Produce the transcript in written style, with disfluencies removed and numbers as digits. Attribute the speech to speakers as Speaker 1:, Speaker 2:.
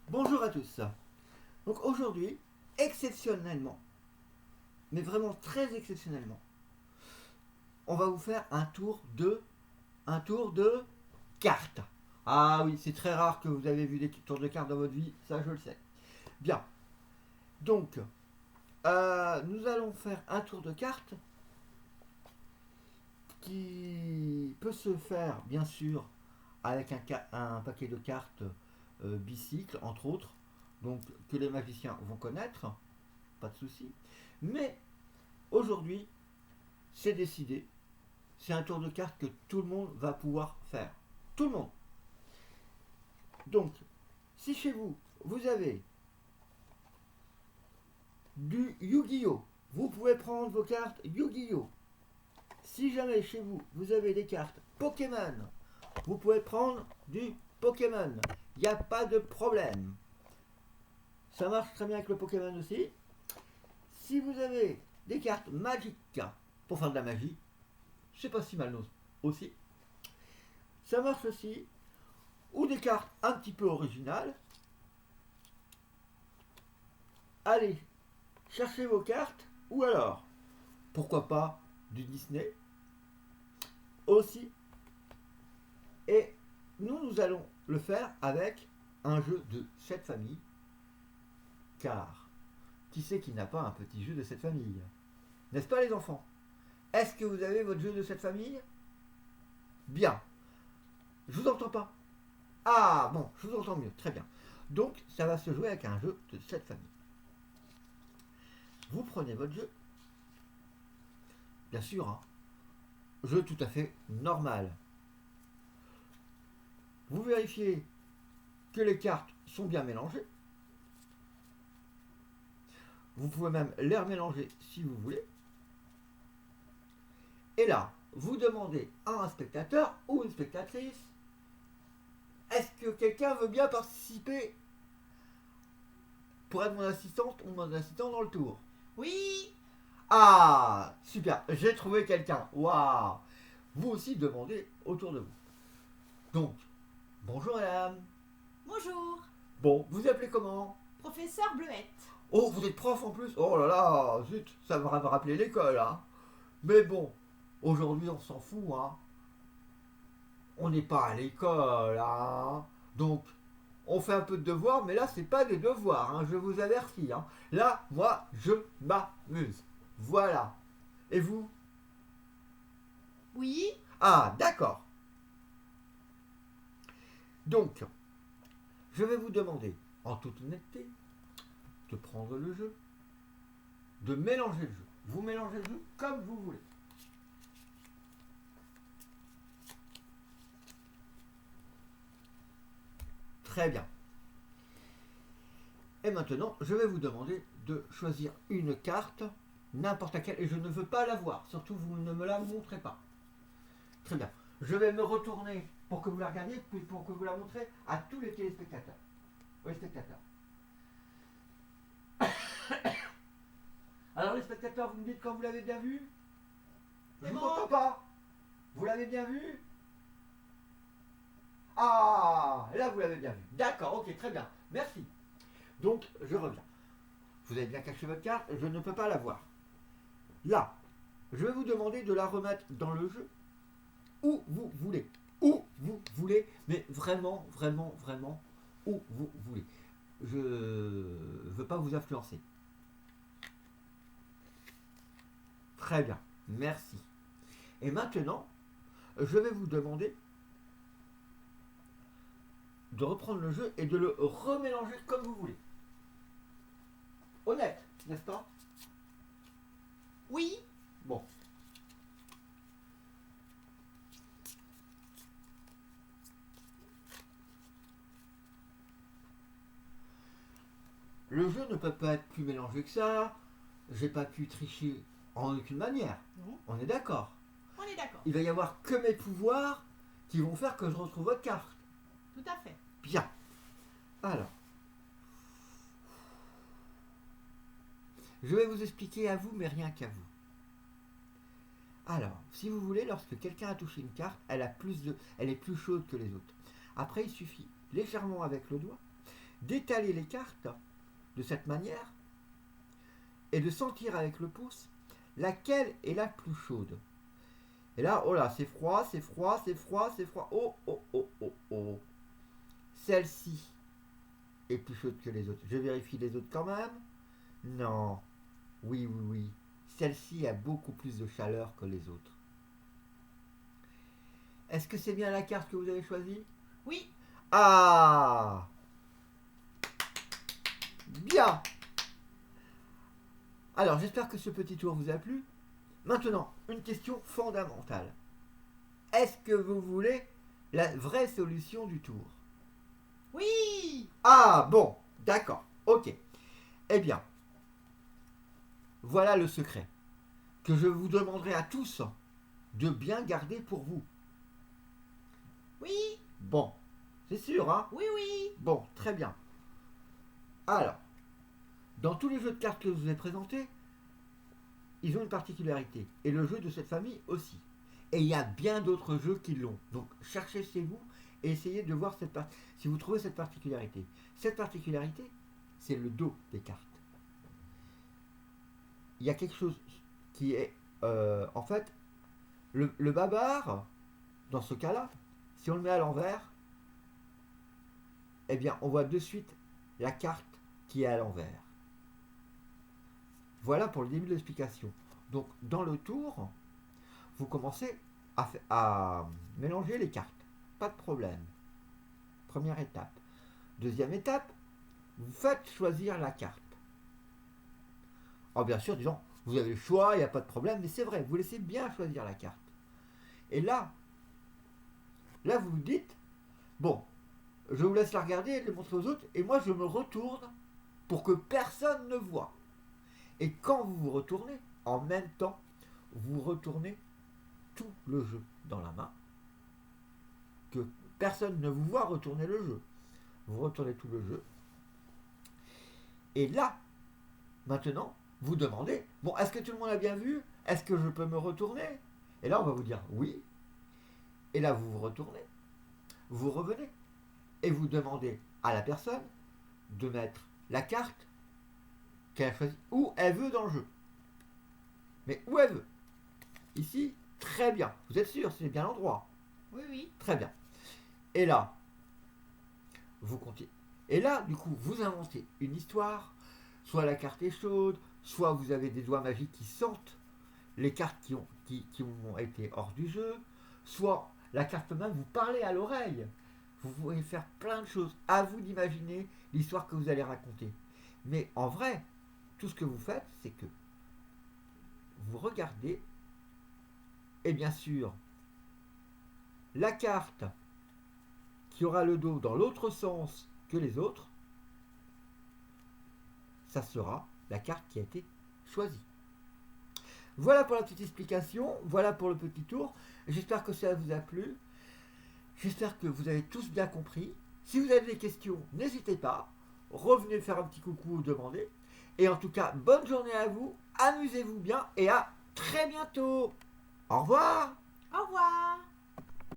Speaker 1: Bonjour à tous. Donc aujourd'hui, exceptionnellement, mais vraiment très exceptionnellement, on va vous faire un tour de cartes. Ah oui, c'est très rare que vous avez vu des tours de cartes dans votre vie, ça je le sais. Bien. Donc, nous allons faire un tour de cartes qui peut se faire, bien sûr, avec un paquet de cartes bicycle, entre autres, donc que les magiciens vont connaître, pas de souci. Mais aujourd'hui, c'est décidé, c'est un tour de cartes que tout le monde va pouvoir faire. Tout le monde. Donc, si chez vous, vous avez du Yu-Gi-Oh! Vous pouvez prendre vos cartes Yu-Gi-Oh! Si jamais chez vous, vous avez des cartes Pokémon, vous pouvez prendre du Pokémon. Il n'y a pas de problème. Ça marche très bien avec le Pokémon aussi. Si vous avez des cartes Magic pour faire de la magie, c'est pas si mal aussi. Ça marche aussi. Ou des cartes un petit peu originales. Allez, cherchez vos cartes. Ou alors, pourquoi pas du Disney aussi. Et nous allons le faire avec un jeu de cette famille. Car, qui c'est qui n'a pas un petit jeu de cette famille? N'est-ce pas les enfants? Est-ce que vous avez votre jeu de cette famille? Bien. Je vous entends pas. Ah bon, je vous entends mieux, très bien. Donc ça va se jouer avec un jeu de cette famille. Vous prenez votre jeu, bien sûr, hein, jeu tout à fait normal. Vous vérifiez que les cartes sont bien mélangées. Vous pouvez même les remélanger si vous voulez. Et là, vous demandez à un spectateur ou une spectatrice, est-ce que quelqu'un veut bien participer pour être mon assistante ou mon assistant dans le tour?
Speaker 2: Oui,
Speaker 1: Ah, super, j'ai trouvé quelqu'un. Waouh. Vous aussi demandez autour de vous. Donc, bonjour madame.
Speaker 2: bonjour,
Speaker 1: Bon, vous appelez comment?
Speaker 2: professeur Bleuette.
Speaker 1: Oh, vous êtes prof en plus? Oh là là, zut, ça va me rappeler l'école, hein. Mais bon, aujourd'hui on s'en fout, hein. On n'est pas à l'école, hein. Donc, on fait un peu de devoirs, mais là c'est pas des devoirs, hein, je vous avertis, hein. Là, moi, je m'amuse. Voilà. Et vous?
Speaker 2: Oui,
Speaker 1: Ah, d'accord. Donc, je vais vous demander, en toute honnêteté, de prendre le jeu, de mélanger le jeu. Vous mélangez le jeu comme vous voulez. Très bien. Et maintenant, je vais vous demander de choisir une carte, n'importe laquelle, et je ne veux pas la voir. Surtout, vous ne me la montrez pas. Très bien. Je vais me retourner pour que vous la regardiez, puis pour que vous la montrez à tous les téléspectateurs. Oui, spectateurs. Alors les spectateurs, vous me dites quand vous l'avez bien vu? Je
Speaker 2: c'est
Speaker 1: vous
Speaker 2: bon.
Speaker 1: entends pas. Vous l'avez bien vu? Ah, là vous l'avez bien vu. D'accord, ok, très bien. Merci. Donc, je reviens. Vous avez bien caché votre carte, je ne peux pas la voir. Là, je vais vous demander de la remettre dans le jeu où vous voulez. Où vous voulez, mais vraiment, vraiment, vraiment, où vous voulez. Je ne veux pas vous influencer. Très bien, merci. Et maintenant, je vais vous demander de reprendre le jeu et de le remélanger comme vous voulez. Honnête, n'est-ce pas?
Speaker 2: Oui,
Speaker 1: Bon. Le jeu ne peut pas être plus mélangé que ça. J'ai pas pu tricher en aucune manière.
Speaker 2: non,
Speaker 1: On est d'accord.
Speaker 2: on est d'accord,
Speaker 1: Il va y avoir que mes pouvoirs qui vont faire que je retrouve votre carte.
Speaker 2: tout à fait.
Speaker 1: Bien. Alors. Je vais vous expliquer à vous, mais rien qu'à vous. Alors, si vous voulez, lorsque quelqu'un a touché une carte, elle est plus chaude que les autres. Après, il suffit légèrement avec le doigt d'étaler les cartes de cette manière et de sentir avec le pouce laquelle est la plus chaude. Et là, oh là, c'est froid, c'est froid, c'est froid, c'est froid. Oh, oh, oh, oh, oh. Celle-ci est plus chaude que les autres. Je vérifie les autres quand même. Non. Oui, oui, oui. Celle-ci a beaucoup plus de chaleur que les autres. Est-ce que c'est bien la carte que vous avez choisie?
Speaker 2: Oui.
Speaker 1: Ah! Bien! Alors, j'espère que ce petit tour vous a plu. Maintenant, une question fondamentale. Est-ce que vous voulez la vraie solution du tour?
Speaker 2: Oui.
Speaker 1: Ah, bon, d'accord, ok. Eh bien, voilà le secret que je vous demanderai à tous de bien garder pour vous.
Speaker 2: Oui.
Speaker 1: Bon, c'est sûr, hein?
Speaker 2: Oui, oui.
Speaker 1: Bon, très bien. Alors, dans tous les jeux de cartes que je vous ai présentés, ils ont une particularité. Et le jeu de cette famille aussi. Et il y a bien d'autres jeux qui l'ont. Donc, cherchez chez vous et essayez de voir si vous trouvez cette particularité. Cette particularité, c'est le dos des cartes. Il y a quelque chose qui est... en fait, le babar, dans ce cas-là, si on le met à l'envers, eh bien, on voit de suite la carte qui est à l'envers. Voilà pour le début de l'explication. Donc, dans le tour, vous commencez à mélanger les cartes. Pas de problème. Première étape. Deuxième étape, vous faites choisir la carte. Alors, bien sûr, disons, vous avez le choix, il n'y a pas de problème, mais c'est vrai, vous laissez bien choisir la carte. Et là, vous vous dites, bon, je vous laisse la regarder et le montrer aux autres, et moi je me retourne pour que personne ne voie. Et quand vous vous retournez, en même temps, vous retournez tout le jeu dans la main, que personne ne vous voit retourner le jeu. Vous retournez tout le jeu. Et là, maintenant, vous demandez, bon, est-ce que tout le monde a bien vu? Est-ce que je peux me retourner? Et là, on va vous dire oui. Et là, vous vous retournez, vous revenez, et vous demandez à la personne de mettre la carte qu'elle a choisie, où elle veut dans le jeu. Mais où elle veut. Ici, très bien. Vous êtes sûr, c'est bien l'endroit.
Speaker 2: Oui, oui.
Speaker 1: Très bien. Et là, vous continuez. Et là, du coup, vous inventez une histoire. Soit la carte est chaude, soit vous avez des doigts magiques qui sentent les cartes qui ont été hors du jeu, soit la carte peut même vous parler à l'oreille. Vous pouvez faire plein de choses. À vous d'imaginer l'histoire que vous allez raconter. Mais en vrai, tout ce que vous faites, c'est que vous regardez, et bien sûr, la carte qui aura le dos dans l'autre sens que les autres, ça sera la carte qui a été choisie. Voilà pour la petite explication, voilà pour le petit tour. J'espère que ça vous a plu. J'espère que vous avez tous bien compris. Si vous avez des questions, n'hésitez pas. Revenez faire un petit coucou ou demander. Et en tout cas, bonne journée à vous. Amusez-vous bien et à très bientôt. Au revoir.
Speaker 2: Au revoir.